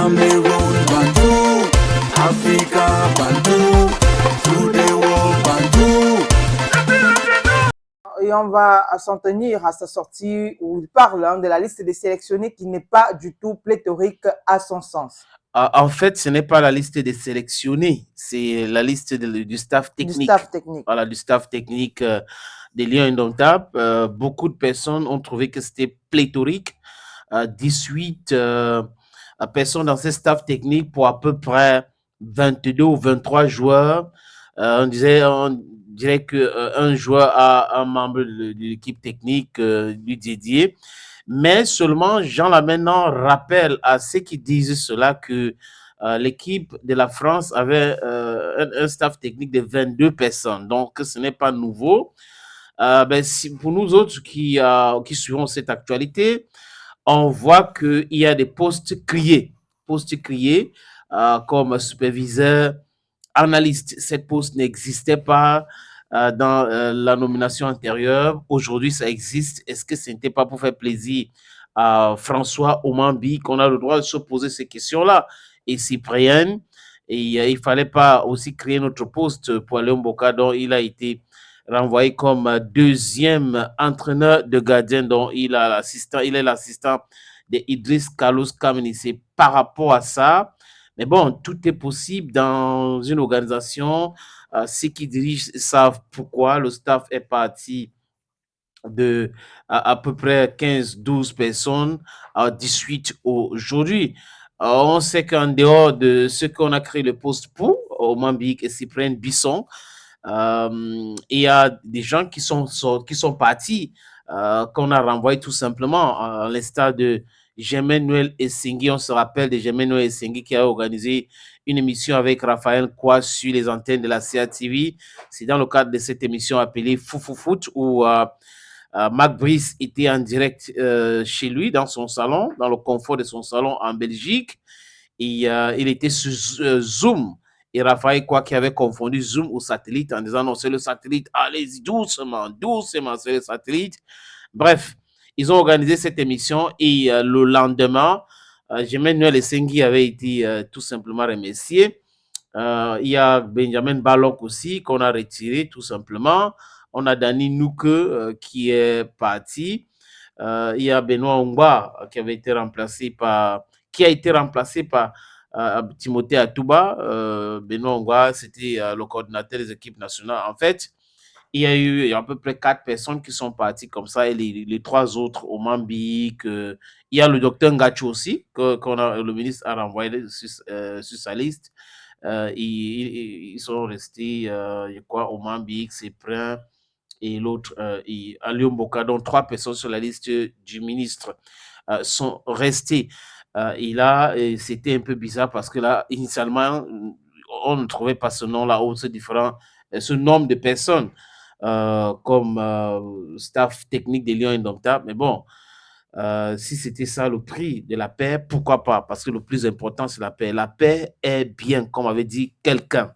Cameroun, Bantou, Africa, Bantou, through the world, Bantou. Et on va s'en tenir à sa sortie où il parle de la liste des sélectionnés qui n'est pas du tout pléthorique à son sens. En fait, ce n'est pas la liste des sélectionnés, c'est la liste du staff technique. Du staff technique. Voilà, du staff technique des Lions indomptables. Beaucoup de personnes ont trouvé que c'était pléthorique. 18 personnes dans ce staff technique pour à peu près 22 ou 23 joueurs. On dirait qu'un joueur a un membre de l'équipe technique lui dédié. Mais seulement, Jean Lamenan rappelle à ceux qui disent cela que l'équipe de la France avait un staff technique de 22 personnes. Donc, ce n'est pas nouveau. Pour nous autres qui suivons cette actualité, on voit qu'il y a des postes criés comme superviseur, analyste. Cette poste n'existait pas dans la nomination antérieure. Aujourd'hui, ça existe. Est-ce que ce n'était pas pour faire plaisir à François Omambi qu'on a le droit de se poser ces questions-là? Et Cyprien, et il ne fallait pas aussi créer notre poste pour Léon Boka, dont il a été renvoyé comme deuxième entraîneur de gardien, dont il est l'assistant de Idriss Carlos Kameni. C'est par rapport à ça. Mais bon, tout est possible dans une organisation. Ceux qui dirigent savent pourquoi le staff est parti de à peu près 15-12 personnes à 18 aujourd'hui. On sait qu'en dehors de ce qu'on a créé le poste pour, Omambi et Cyprien Bisson, il y a des gens qui sont partis, qu'on a renvoyés tout simplement, à l'instar de Germain-Noël Essengi. On se rappelle de Germain-Noël Essengi qui a organisé une émission avec Raphaël Kwa sur les antennes de la CATV. C'est dans le cadre de cette émission appelée Foufou Foot où Marc Brice était en direct chez lui, dans son salon, dans le confort de son salon en Belgique. Et il était sur Zoom. Et Raphaël Kwa qui avait confondu Zoom au satellite en disant non, c'est le satellite, allez-y doucement, doucement, c'est le satellite. Bref, ils ont organisé cette émission et le lendemain, Germain Noël Essengi avait été tout simplement remercié. Il y a Benjamin Balok aussi qu'on a retiré tout simplement. On a Dani Nouke qui est parti. Il y a Benoît Ongba qui a été remplacé par Timothée Atouba. Benoît Ongba, c'était le coordinateur des équipes nationales. En fait, il y a à peu près 4 personnes qui sont parties comme ça et les 3 autres au Mambi. Il y a le docteur Ngacho aussi, le ministre a renvoyé sur sa liste. Ils sont restés, je crois, au Mambi, Cyprien et l'autre, Aliou Mboka, dont 3 personnes sur la liste du ministre sont restées. Et là, c'était un peu bizarre parce que là, initialement, on ne trouvait pas ce nom-là ou ce nombre de personnes comme staff technique des Lions indomptables. Mais bon, si c'était ça le prix de la paix, pourquoi pas? Parce que le plus important, c'est la paix. La paix est bien, comme avait dit quelqu'un.